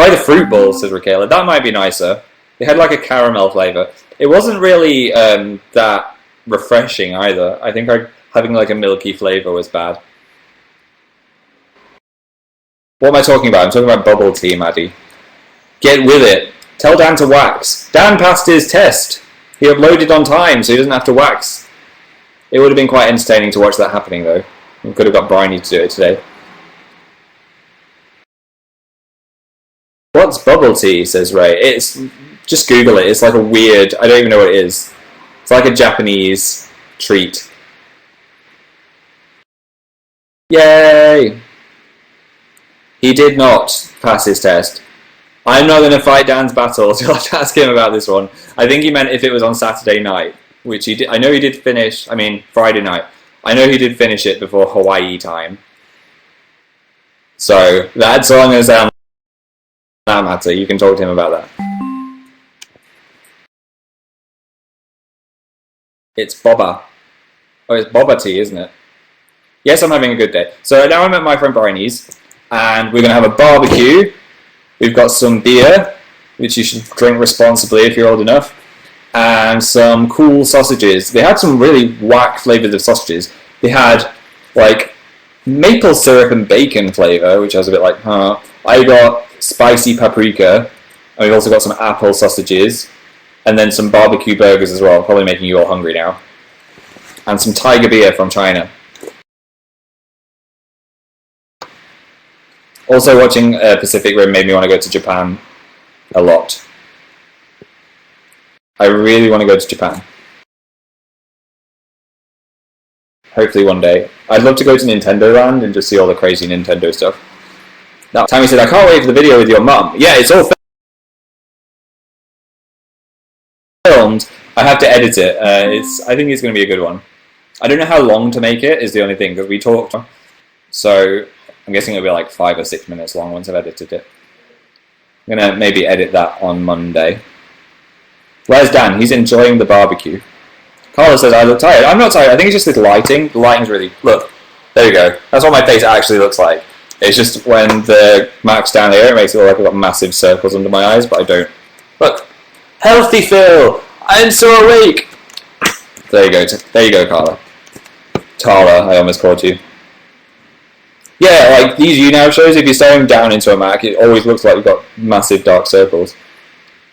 Try the fruit balls, says Raquel. That might be nicer. They had like a caramel flavour. It wasn't really that refreshing either. I think having like a milky flavour was bad. What am I talking about? I'm talking about bubble tea, Maddie. Get with it. Tell Dan to wax. Dan passed his test. He uploaded on time, so he doesn't have to wax. It would have been quite entertaining to watch that happening, though. We could have got Bryony to do it today. What's bubble tea, says Ray. Just Google it. It's like a weird... I don't even know what it is. It's like a Japanese treat. Yay! He did not pass his test. I'm not going to fight Dan's battle, so I'll have to ask him about this one. I think he meant if it was on Saturday night, which he did. I know he did finish, Friday night. I know he did finish it before Hawaii time. So, that's all I'm going to say on that matter. You can talk to him about that. It's boba. Oh, it's boba tea, isn't it? Yes, I'm having a good day. So now I'm at my friend Bryony's, and we're going to have a barbecue. We've got some beer, which you should drink responsibly if you're old enough, and some cool sausages. They had some really whack flavours of sausages. They had, like, maple syrup and bacon flavour, which I was a bit like, huh. I got spicy paprika, and we've also got some apple sausages, and then some barbecue burgers as well, probably making you all hungry now. And some tiger beer from China. Also, watching Pacific Rim made me want to go to Japan a lot. I really want to go to Japan. Hopefully one day. I'd love to go to Nintendo Land and just see all the crazy Nintendo stuff. Now, Tammy said, I can't wait for the video with your mum. Yeah, it's all filmed. I have to edit it. I think it's going to be a good one. I don't know how long to make it, is the only thing, because we talked. So... I'm guessing it'll be like 5 or 6 minutes long once I've edited it. I'm going to maybe edit that on Monday. Where's Dan? He's enjoying the barbecue. Carla says, I look tired. I'm not tired. I think it's just this lighting. The lighting's really... Look. There you go. That's what my face actually looks like. It's just when the Mac's down here, it makes it look like I've got massive circles under my eyes, but I don't. Look. Healthy Phil! I'm so awake! There you go. There you go, Carla. Tala, I almost called you. Yeah, like these YouNow shows, if you're staring down into a Mac, it always looks like you've got massive dark circles.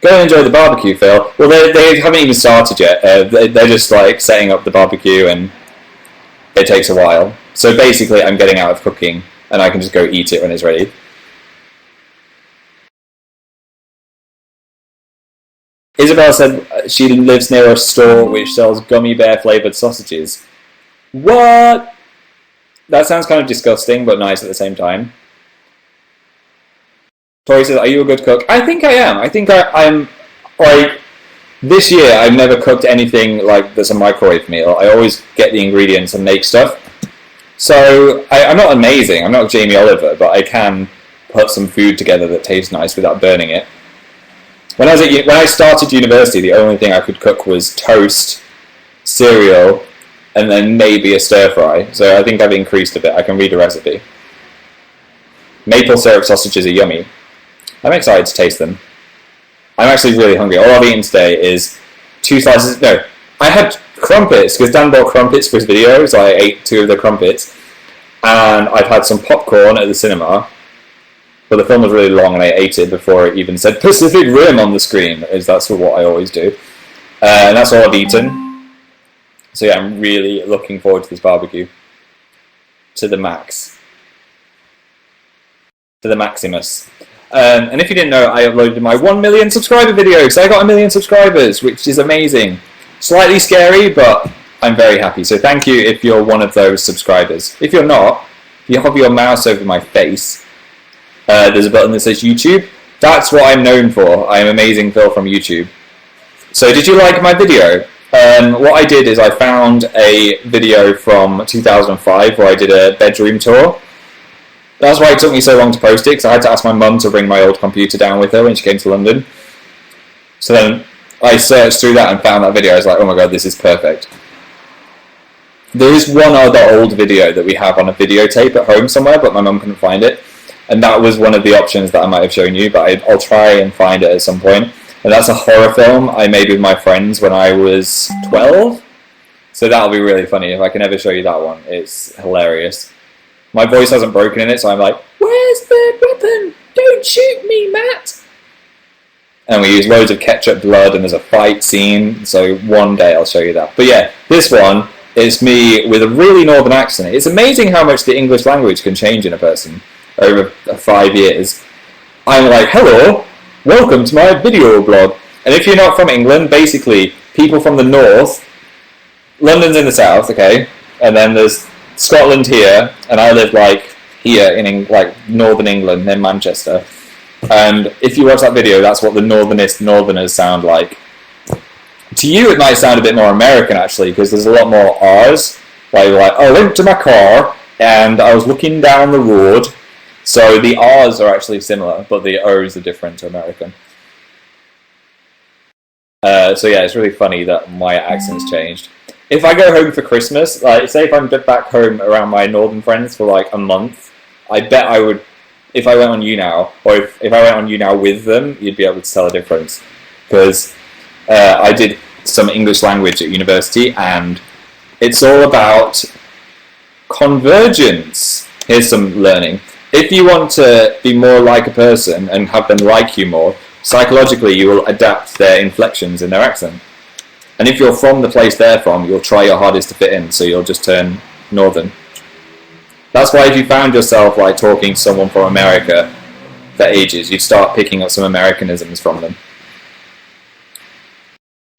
Go and enjoy the barbecue, Phil. Well, they haven't even started yet. They're just like setting up the barbecue, and it takes a while. So basically, I'm getting out of cooking, and I can just go eat it when it's ready. Isabel said she lives near a store which sells gummy bear flavoured sausages. What? That sounds kind of disgusting, but nice at the same time. Tori says, are you a good cook? I think I am. I think I'm, like, this year I've never cooked anything like that's a microwave meal. I always get the ingredients and make stuff. So, I'm not amazing. I'm not Jamie Oliver, but I can put some food together that tastes nice without burning it. When I started university, the only thing I could cook was toast, cereal, and then maybe a stir-fry. So I think I've increased a bit. I can read a recipe. Maple syrup sausages are yummy. I'm excited to taste them. I'm actually really hungry. All I've eaten today is 2 slices... No, I had crumpets, because Dan bought crumpets for his video, so I ate 2 of the crumpets. And I've had some popcorn at the cinema. But the film was really long, and I ate it before it even said Pacific Rim on the screen, as that's what I always do. And that's all I've eaten. So yeah, I'm really looking forward to this barbecue. To the max. To the Maximus. And if you didn't know, I uploaded my 1 million subscriber video, so I got 1 million subscribers, which is amazing. Slightly scary, but I'm very happy. So thank you if you're one of those subscribers. If you're not, if you hover your mouse over my face, there's a button that says YouTube. That's what I'm known for. I'm AmazingPhil from YouTube. So did you like my video? What I did is I found a video from 2005 where I did a bedroom tour. That's why it took me so long to post it, because I had to ask my mum to bring my old computer down with her when she came to London. So then I searched through that and found that video. I was like, oh my god, this is perfect. There is one other old video that we have on a videotape at home somewhere, but my mum couldn't find it. and that was one of the options that I might have shown you, but I'll try and find it at some point. And that's a horror film I made with my friends when I was 12. So that'll be really funny if I can ever show you that one. It's hilarious. My voice hasn't broken in it, so I'm like, "Where's the weapon? Don't shoot me, Matt!" And we use loads of ketchup blood, and there's a fight scene, so one day I'll show you that. But yeah, this one is me with a really northern accent. It's amazing how much the English language can change in a person over 5 years. I'm like, "Hello, welcome to my video blog." And if you're not from England, basically, people from the north, London's in the south, okay, and then there's Scotland here, and I live like here in like northern England, in Manchester. And if you watch that video, that's what the northerners sound like. To you, it might sound a bit more American, actually, because there's a lot more R's. Like, I went to my car, and I was looking down the road. So the R's are actually similar, but the O's are different to American. So yeah, it's really funny that my accent's changed. If I go home for Christmas, like say if I'm back home around my northern friends for like a month, I bet I would, if I went on YouNow, or if I went on YouNow with them, you'd be able to tell a difference. Because I did some English language at university, and it's all about convergence. Here's some learning. If you want to be more like a person and have them like you more, psychologically you will adapt their inflections in their accent. And if you're from the place they're from, you'll try your hardest to fit in, so you'll just turn northern. That's why if you found yourself like talking to someone from America for ages, you'd start picking up some Americanisms from them.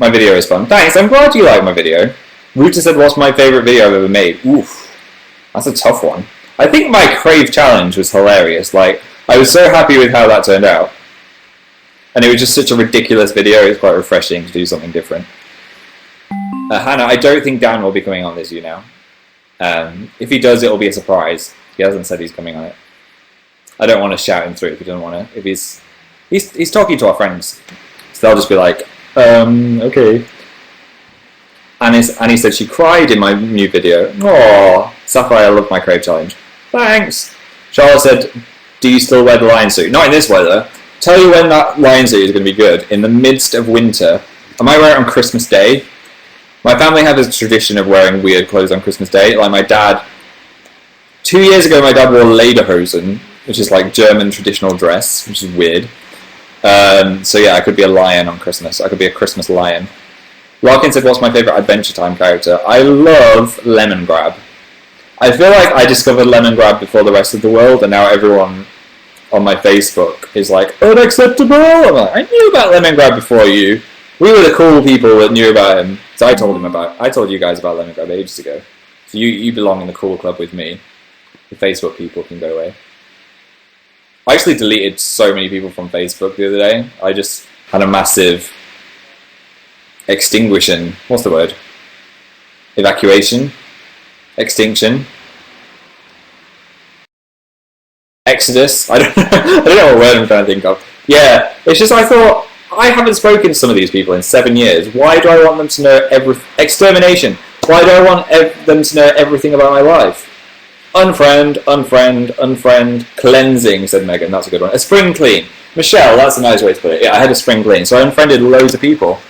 My video is fun. Thanks, I'm glad you like my video. Ruta said, "What's my favourite video I've ever made?" Oof, that's a tough one. I think my Crave challenge was hilarious. Like, I was so happy with how that turned out. And it was just such a ridiculous video, it was quite refreshing to do something different. Hannah, I don't think Dan will be coming on this YouNow. If he does, it'll be a surprise. He hasn't said he's coming on it. I don't want to shout him through if he doesn't want to. If he's talking to our friends, so they'll just be like, okay. Annie said she cried in my new video. Aww, Sapphire, I love my Crave challenge. Thanks. Charlotte said, "Do you still wear the lion suit?" Not in this weather. Tell you when that lion suit is going to be good. In the midst of winter. I might wear it on Christmas Day. My family have this tradition of wearing weird clothes on Christmas Day. Like my dad, 2 years ago my dad wore lederhosen, which is like German traditional dress, which is weird. So yeah, I could be a lion on Christmas. I could be a Christmas lion. Larkin said, "What's my favourite Adventure Time character?" I love Lemon Grab. I feel like I discovered Lemon Grab before the rest of the world, and now everyone on my Facebook is like, "Unacceptable!" I'm like, I knew about Lemon Grab before you. We were the cool people that knew about him. So I told you guys about Lemon Grab ages ago. So you belong in the cool club with me. The Facebook people can go away. I actually deleted so many people from Facebook the other day. I just had a massive extinguishing. What's the word? Evacuation? Extinction? Exodus? I don't know what word I'm trying to think of. Yeah, it's just I thought, I haven't spoken to some of these people in 7 years. Why do I want them to know extermination? Why do I want them to know everything about my life? Unfriend, unfriend, unfriend, cleansing, said Megan. That's a good one. A spring clean. Michelle, that's a nice way to put it. Yeah, I had a spring clean, so I unfriended loads of people.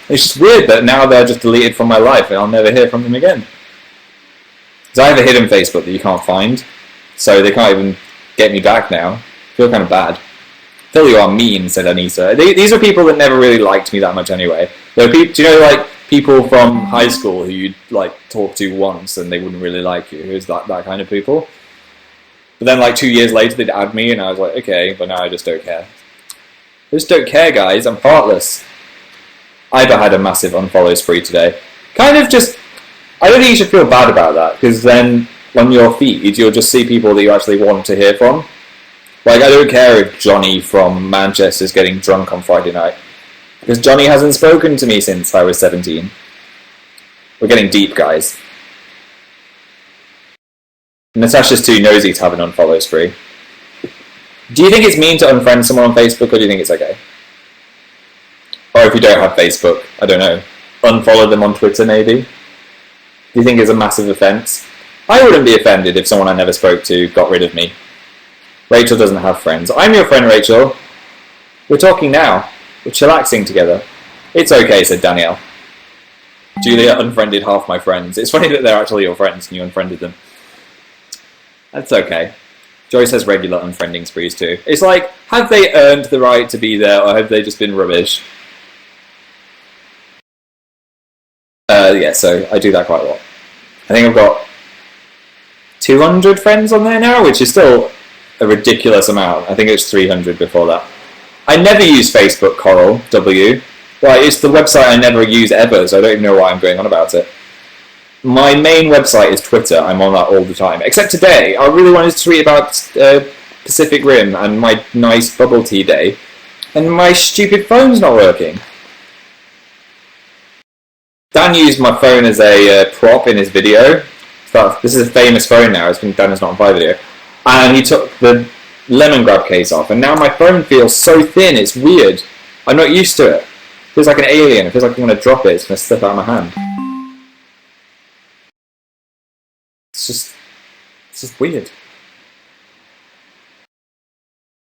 It's just weird that now they're just deleted from my life and I'll never hear from them again. Because I have a hidden Facebook that you can't find, so they can't even get me back now. I feel kind of bad. Phil, you are mean, said Anita. These are people that never really liked me that much anyway. There are people, do you know, like, people from high school who you'd, like, talk to once and they wouldn't really like you? Who's that kind of people? But then, like, 2 years later, they'd add me and I was like, okay, but now I just don't care. I just don't care, guys. I'm heartless. Iva had a massive unfollow spree today. Kind of just, I don't think you should feel bad about that, because then on your feed, you'll just see people that you actually want to hear from. Like, I don't care if Johnny from Manchester is getting drunk on Friday night, because Johnny hasn't spoken to me since I was 17. We're getting deep, guys. Natasha's too nosy to have an unfollow spree. Do you think it's mean to unfriend someone on Facebook, or do you think it's okay? Or if you don't have Facebook, I don't know, unfollow them on Twitter maybe? Do you think it's a massive offence? I wouldn't be offended if someone I never spoke to got rid of me. Rachel doesn't have friends. I'm your friend, Rachel. We're talking now. We're chillaxing together. It's okay, said Danielle. Julia unfriended half my friends. It's funny that they're actually your friends and you unfriended them. That's okay. Joyce has regular unfriending sprees too. It's like, have they earned the right to be there, or have they just been rubbish? Yeah, so I do that quite a lot. I think I've got 200 friends on there now, which is still a ridiculous amount. I think it was 300 before that. I never use Facebook, Coral, W. Well, it's the website I never use ever, so I don't even know why I'm going on about it. My main website is Twitter. I'm on that all the time. Except today, I really wanted to tweet about Pacific Rim and my nice bubble tea day, and my stupid phone's not working. Dan used my phone as a prop in his video. This is a famous phone now. It's been done as not on Fire video. And he took the lemon grab case off, and now my phone feels so thin. It's weird. I'm not used to it. It feels like an alien. It feels like I'm going to drop it. It's going to slip out of my hand. It's just weird. It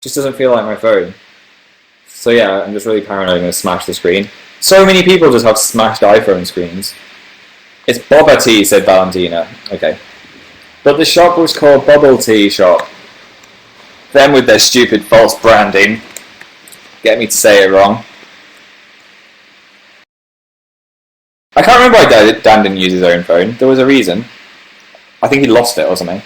just doesn't feel like my phone. So yeah, I'm just really paranoid I'm going to smash the screen. So many people just have smashed iPhone screens. It's Boba Tea, said Valentina. Okay. But the shop was called Bubble Tea Shop. Them with their stupid false branding. Get me to say it wrong. I can't remember why Dan didn't use his own phone. There was a reason. I think he lost it or something.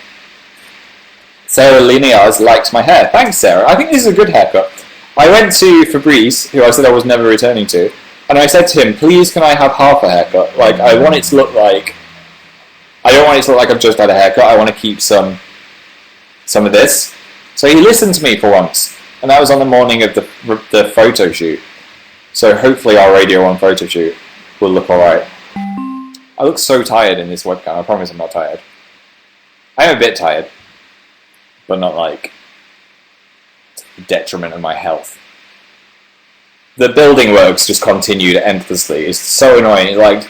Sarah Linears liked my hair. Thanks, Sarah. I think this is a good haircut. I went to Fabrice, who I said I was never returning to, and I said to him, please can I have half a haircut? Like, I want it to look like... I don't want it to look like I've just had a haircut. I want to keep some of this. So he listened to me for once, and that was on the morning of the photo shoot. So hopefully our Radio 1 photo shoot will look alright. I look so tired in this webcam. I promise I'm not tired. I am a bit tired, but not like the detriment of my health. The building works just continued endlessly. It's so annoying. Like,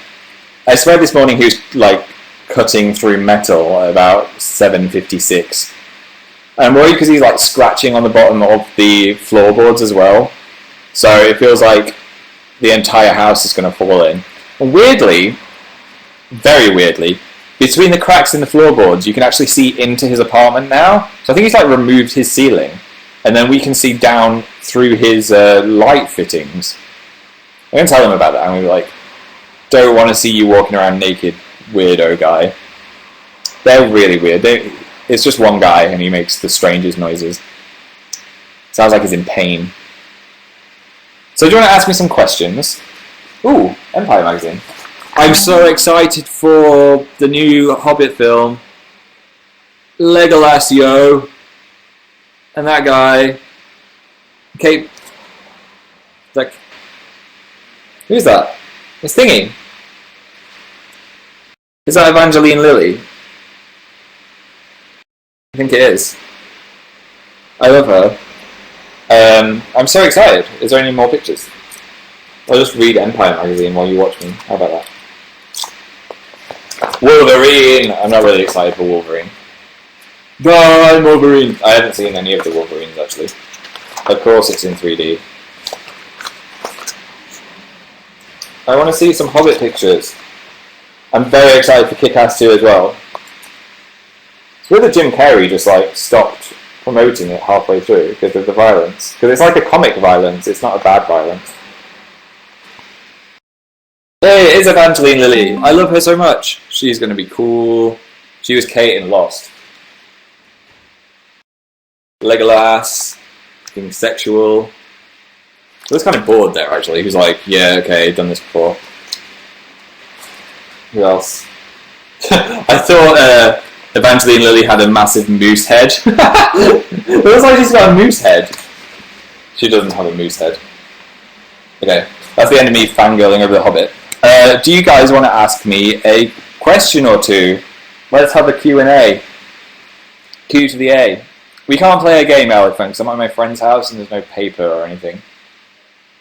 I swear this morning he was like cutting through metal at about 7:56. And I'm worried because he's like scratching on the bottom of the floorboards as well. So it feels like the entire house is going to fall in. And weirdly, very weirdly, between the cracks in the floorboards, you can actually see into his apartment now. So I think he's like removed his ceiling, and then we can see down through his light fittings. I'm going to tell him about that. I'm going to be like, don't want to see you walking around naked, weirdo guy. They're really weird. It's just one guy, and he makes the strangest noises. Sounds like he's in pain. So do you want to ask me some questions? Ooh, Empire magazine. I'm so excited for the new Hobbit film. Legolas, yo. And that guy. Okay. Like, who's that? It's Thingy. Is that Evangeline Lilly? I think it is. I love her. I'm so excited. Is there any more pictures? I'll just read Empire magazine while you watch me. How about that? Wolverine! I'm not really excited for Wolverine. Bye, Wolverine! I haven't seen any of the Wolverines, actually. Of course it's in 3D. I want to see some Hobbit pictures. I'm very excited for Kick-Ass 2 as well. It's weird that Jim Carrey just, like, stopped promoting it halfway through because of the violence. Because it's like a comic violence, it's not a bad violence. Hey, it is Evangeline Lilly. I love her so much. She's going to be cool. She was Kate in Lost. Legolas. Being sexual. I was kind of bored there, actually. He was like, yeah, okay, done this before. Who else? I thought Evangeline Lilly had a massive moose head. It looks like she's got a moose head. She doesn't have a moose head. Okay, that's the end of me fangirling over the Hobbit. Do you guys want to ask me a question or two? Let's have a Q&A. Q to the A. We can't play a game, Elephant, because I'm at my friend's house and there's no paper or anything.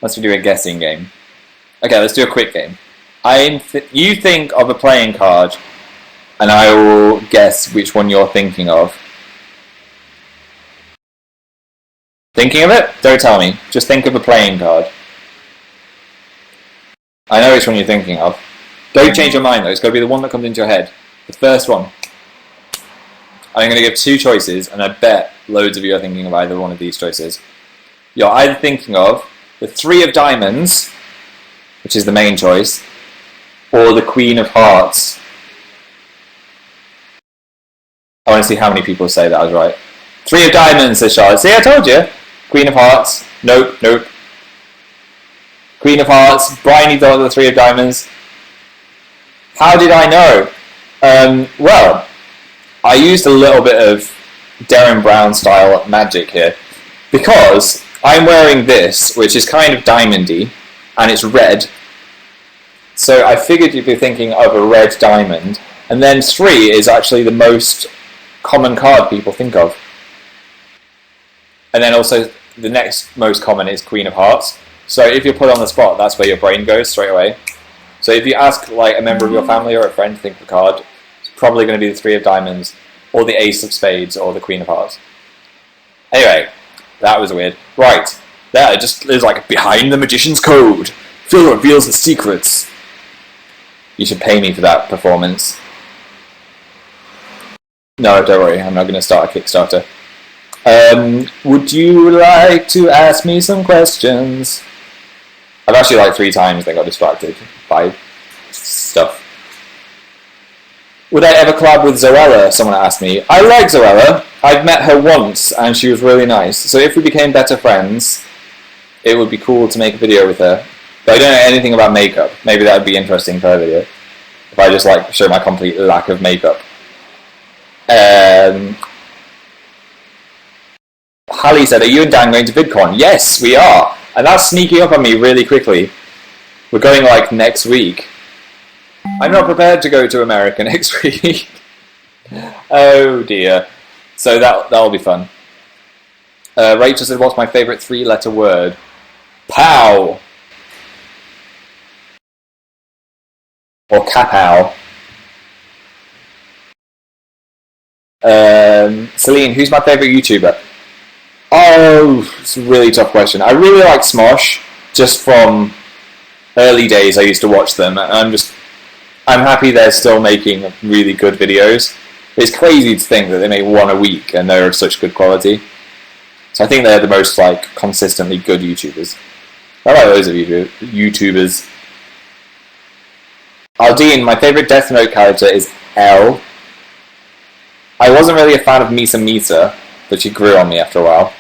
Let's do a guessing game. Okay, let's do a quick game. You think of a playing card, and I will guess which one you're thinking of. Thinking of it? Don't tell me. Just think of a playing card. I know which one you're thinking of. Don't change your mind though, it's got to be the one that comes into your head. The first one. I'm going to give 2 choices, and I bet loads of you are thinking of either one of these choices. You're either thinking of the 3 of Diamonds, which is the main choice, or the Queen of Hearts. I want to see how many people say that I was right. 3 of Diamonds, says Charlotte. See, I told you. Queen of Hearts. Nope, nope. Queen of Hearts. Brian, you thought of the 3 of Diamonds. How did I know? Well, I used a little bit of Darren Brown style magic here, because I'm wearing this, which is kind of diamondy, and it's red. So I figured you'd be thinking of a red diamond, and then 3 is actually the most common card people think of. And then also the next most common is Queen of Hearts. So if you're put on the spot, that's where your brain goes straight away. So if you ask like a member of your family or a friend to think of a card, it's probably going to be the 3 of Diamonds, or the Ace of Spades, or the Queen of Hearts. Anyway, that was weird. Right, there, it just is like behind the magician's code. Phil reveals the secrets. You should pay me for that performance. No, don't worry, I'm not going to start a Kickstarter. Would you like to ask me some questions? I've actually like 3 times then got distracted by stuff. Would I ever collab with Zoella? Someone asked me. I like Zoella. I've met her once and she was really nice. So if we became better friends, it would be cool to make a video with her. But I don't know anything about makeup. Maybe that would be interesting for her video. If I just like show my complete lack of makeup. Hallie said, are you and Dan going to VidCon? Yes, we are. And that's sneaking up on me really quickly. We're going like next week. I'm not prepared to go to America next week. Oh dear. So that'll be fun. Rachel said, what's my favourite 3-letter word? Pow! Or kapow. Celine, who's my favourite YouTuber? Oh, it's a really tough question. I really like Smosh, just from early days I used to watch them. I'm happy they're still making really good videos. It's crazy to think that they make 1 a week and they're of such good quality. So I think they're the most like consistently good YouTubers. I like those of YouTubers. Aldine, my favourite Death Note character is L. I wasn't really a fan of Misa Misa, but she grew on me after a while.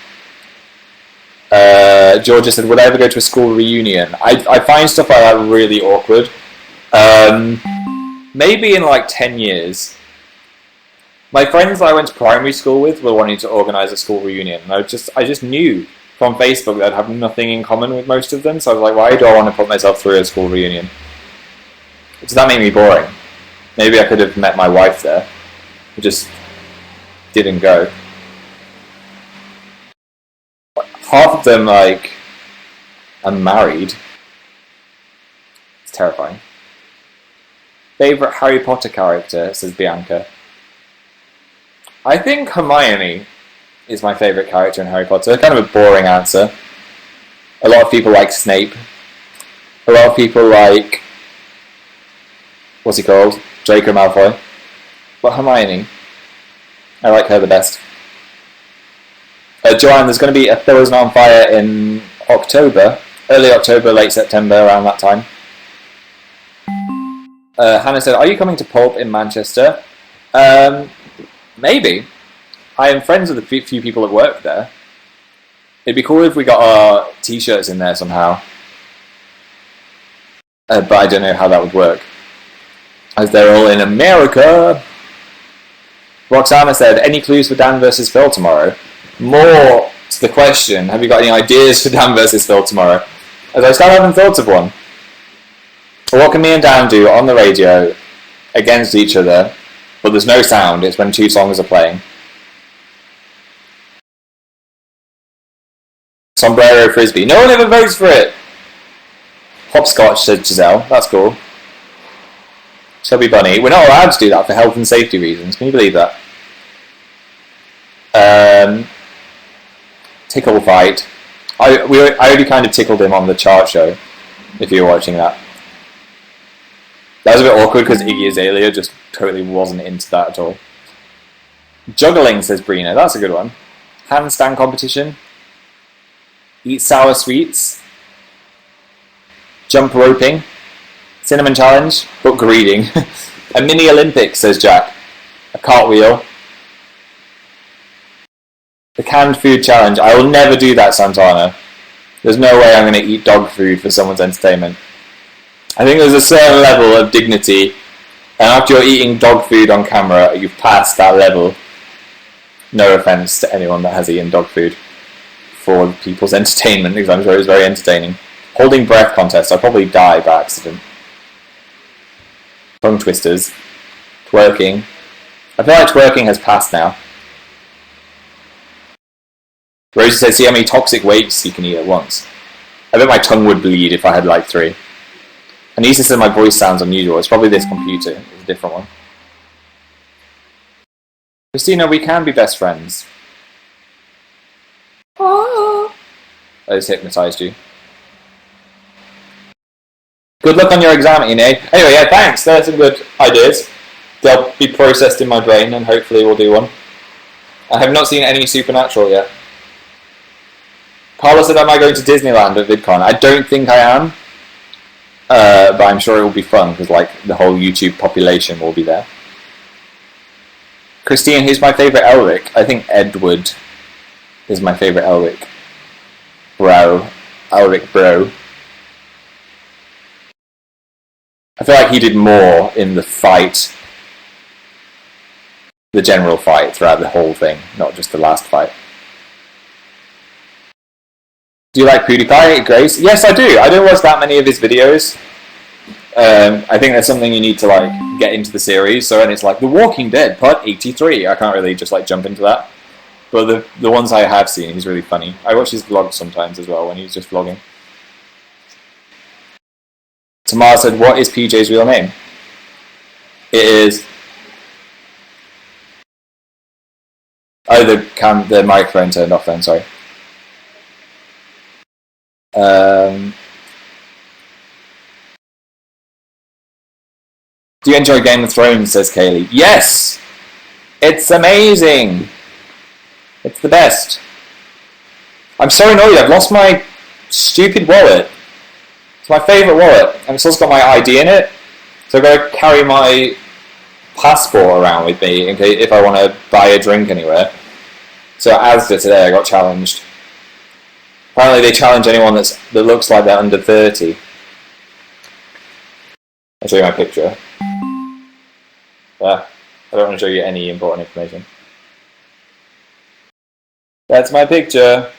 Georgia said, would I ever go to a school reunion? I find stuff like that really awkward. Maybe in like 10 years. My friends that I went to primary school with were wanting to organise a school reunion. And I just knew from Facebook that I'd have nothing in common with most of them. So I was like, why do I want to put myself through a school reunion? Does that make me boring? Maybe I could have met my wife there. I just didn't go. Half of them, like, are married. It's terrifying. Favourite Harry Potter character, says Bianca. I think Hermione is my favourite character in Harry Potter. Kind of a boring answer. A lot of people like Snape. A lot of people like... what's he called? Draco Malfoy. But Hermione, I like her the best. Joanne, there's going to be a Phil on Fire in October. Early October, late September, around that time. Hannah said, are you coming to Pulp in Manchester? Maybe. I am friends with a few people that work there. It'd be cool if we got our t-shirts in there somehow. But I don't know how that would work, as they're all in America. Roxana said, any clues for Dan versus Phil tomorrow? More to the question, have you got any ideas for Dan versus Phil tomorrow? As I still haven't thought of one. What can me and Dan do on the radio against each other, but there's no sound, it's when 2 songs are playing? Sombrero Frisbee. No one ever votes for it! Hopscotch, said Giselle. That's cool. Chubby Bunny. We're not allowed to do that for health and safety reasons. Can you believe that? Tickle fight. I already kind of tickled him on the chart show, if you were watching that. That was a bit awkward because Iggy Azalea just totally wasn't into that at all. Juggling, says Brina. That's a good one. Handstand competition. Eat sour sweets. Jump roping. Cinnamon challenge. Book reading. A mini Olympics, says Jack. A cartwheel. The canned food challenge. I will never do that, Santana. There's no way I'm going to eat dog food for someone's entertainment. I think there's a certain level of dignity, and after you're eating dog food on camera, you've passed that level. No offence to anyone that has eaten dog food for people's entertainment, because I'm sure it was very entertaining. Holding breath contest. I'll probably die by accident. Tongue twisters. Twerking. I feel like twerking has passed now. Rosie says, see how many toxic weights you can eat at once. I bet my tongue would bleed if I had like 3. Anissa says my voice sounds unusual. It's probably this computer. It's a different one. Christina, we can be best friends. I just hypnotised you. Good luck on your exam, Ine. Anyway, yeah, thanks. There's some good ideas. They'll be processed in my brain and hopefully we'll do one. I have not seen any Supernatural yet. Carla said, am I going to Disneyland at VidCon? I don't think I am. But I'm sure it will be fun because like the whole YouTube population will be there. Christine, who's my favourite Elric? I think Edward is my favourite Elric. Elric Bro. I feel like he did more in the fight, the general fight throughout the whole thing, not just the last fight. Do you like PewDiePie, Grace? Yes, I do. I don't watch that many of his videos. I think that's something you need to like get into the series. So when it's like The Walking Dead Part 83, I can't really just like jump into that. But the ones I have seen, he's really funny. I watch his vlogs sometimes as well when he's just vlogging. Tamar said, what is PJ's real name? It is... Oh, the microphone turned off then, sorry. Do you enjoy Game of Thrones, says Kaylee. Yes! It's amazing! It's the best. I'm so annoyed, I've lost my stupid wallet. It's my favourite wallet, and it's also got my ID in it. So I've got to carry my passport around with me in case if I want to buy a drink anywhere. So at Asda today I got challenged. Apparently they challenge anyone that looks like they're under 30. I'll show you my picture. Yeah, I don't want to show you any important information. That's my picture.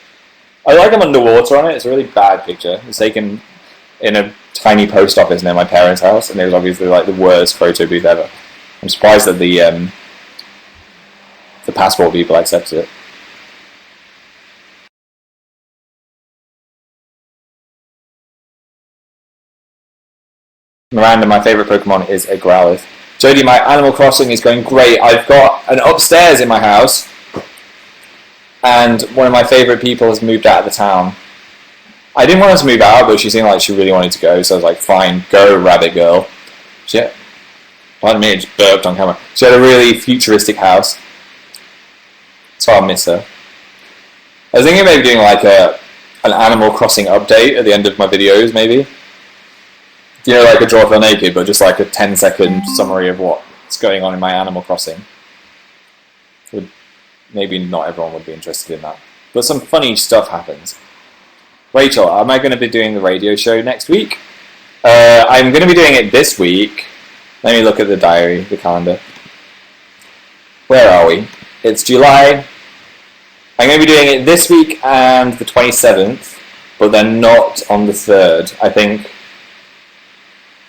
I like I'm underwater on it. It's a really bad picture. It's taken in a tiny post office near my parents' house, and it was obviously like the worst photo booth ever. I'm surprised that the passport people accepted it. Miranda, my favourite Pokemon is a Growlithe. Jodie, my Animal Crossing is going great. I've got an upstairs in my house, and one of my favourite people has moved out of the town. I didn't want her to move out, but she seemed like she really wanted to go, so I was like, fine, go, rabbit girl. Pardon me, I just burped on camera. She had a really futuristic house, so I'll miss her. I was thinking of maybe doing like an Animal Crossing update at the end of my videos, maybe. You know, like a Draw Feel Naked, but just like a 10-second summary of what's going on in my Animal Crossing. Maybe not everyone would be interested in that. But some funny stuff happens. Rachel, am I going to be doing the radio show next week? I'm going to be doing it this week. Let me look at the diary, the calendar. Where are we? It's July. I'm going to be doing it this week and the 27th, but then not on the 3rd. I think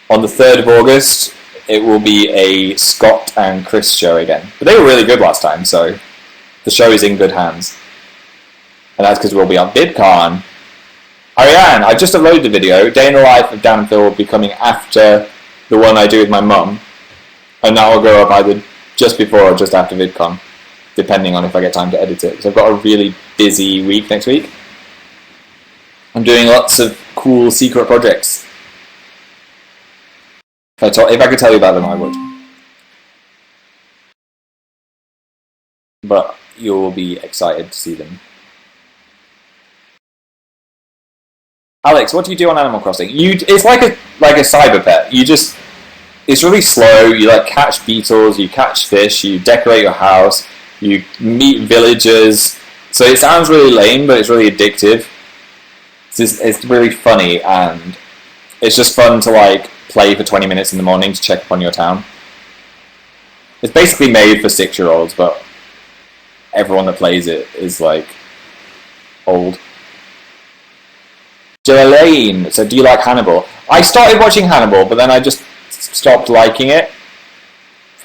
on the 3rd of August, it will be a Scott and Chris show again. But they were really good last time, so the show is in good hands. And that's because we'll be on VidCon. Ariane, I just uploaded the video. Day in the Life of Dan and Phil will be coming after the one I do with my mum. And that will go up either just before or just after VidCon. depending on if I get time to edit it. So I've got a really busy week next week. I'm doing lots of cool secret projects. If I could tell you about them, I would. But you'll be excited to see them. Alex, what do you do on Animal Crossing? It's like a cyber pet. It's really slow. You like catch beetles, you catch fish, you decorate your house, you meet villagers. So it sounds really lame, but it's really addictive. It's really funny, and it's just fun to like play for 20 minutes in the morning to check up on your town. It's basically made for 6-year-olds, but everyone that plays it is like old. Jelaine said, do you like Hannibal? I started watching Hannibal, but then I just stopped liking it.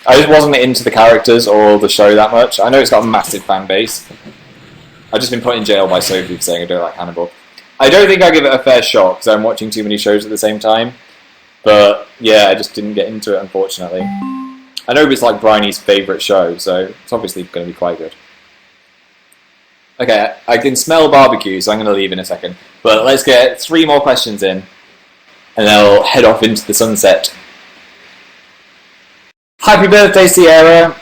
I just wasn't into the characters or the show that much. I know it's got a massive fan base. I've just been put in jail by Sophie for saying I don't like Hannibal. I don't think I give it a fair shot because I'm watching too many shows at the same time. But yeah, I just didn't get into it, unfortunately. I know it's like Bryony's favourite show, so it's obviously going to be quite good. Okay, I can smell barbecue, so I'm going to leave in a second. But let's get 3 more questions in, and then I'll head off into the sunset. Happy birthday, Sierra!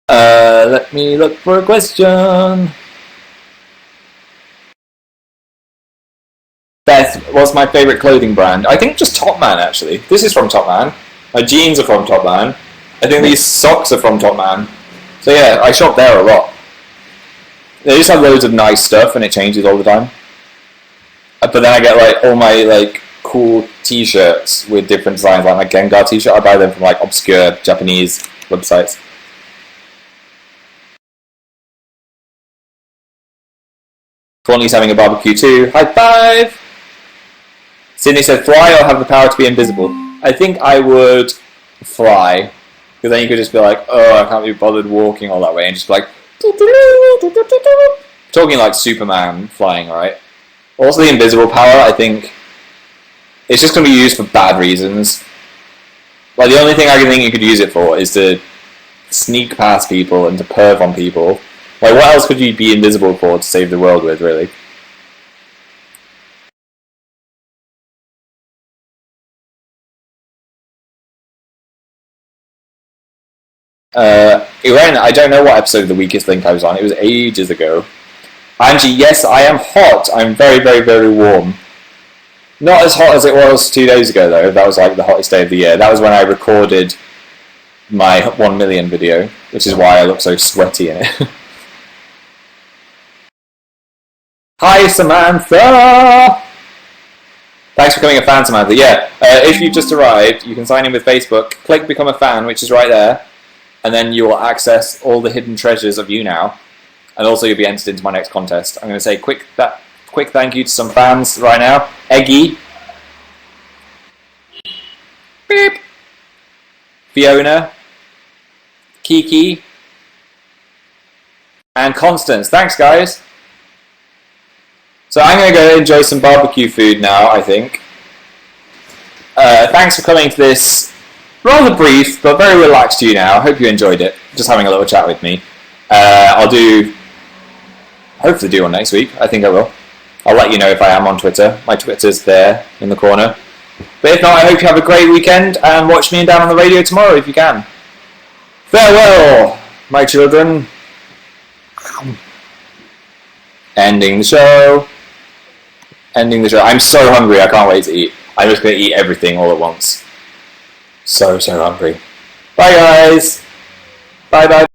Let me look for a question. Beth, what's my favourite clothing brand? I think just Top Man, actually. This is from Top Man. My jeans are from Top Man. I think these socks are from Top Man. So yeah, I shop there a lot. They just have loads of nice stuff and it changes all the time. But then I get like all my like cool t-shirts with different designs, like my Gengar t-shirt. I buy them from like obscure Japanese websites. Courtney's having a barbecue too. High five! Sydney said, fly or have the power to be invisible? I think I would fly. Because then you could just be like, oh, I can't be bothered walking all that way, and just be like, talking like Superman flying, right? Also, the invisible power, I think, it's just going to be used for bad reasons. Like, the only thing I can think you could use it for is to sneak past people and to perv on people. Like, what else could you be invisible for to save the world with, really? Irene, I don't know what episode of The Weakest Link I was on. It was ages ago. Angie, yes, I am hot. I'm very, very, very warm. Not as hot as it was 2 days ago, though. That was like the hottest day of the year. That was when I recorded my 1 million video, which is why I look so sweaty in it. Hi, Samantha! Thanks for becoming a fan, Samantha. Yeah, if you've just arrived, you can sign in with Facebook, click Become a Fan, which is right there, and then you will access all the hidden treasures of YouNow, and also you'll be entered into my next contest. I'm going to say quick thank you to some fans right now. Eggy. Beep. Fiona. Kiki. And Constance. Thanks, guys. So I'm going to go enjoy some barbecue food now, I think. Thanks for coming to this rather brief but very relaxed YouNow. I hope you enjoyed it. Just having a little chat with me. I'll hopefully do one next week. I think I will. I'll let you know if I am on Twitter. My Twitter's there in the corner. But if not, I hope you have a great weekend and watch me down on the radio tomorrow if you can. Farewell, my children. Ending the show. I'm so hungry, I can't wait to eat. I'm just going to eat everything all at once. So hungry. Bye, guys. Bye.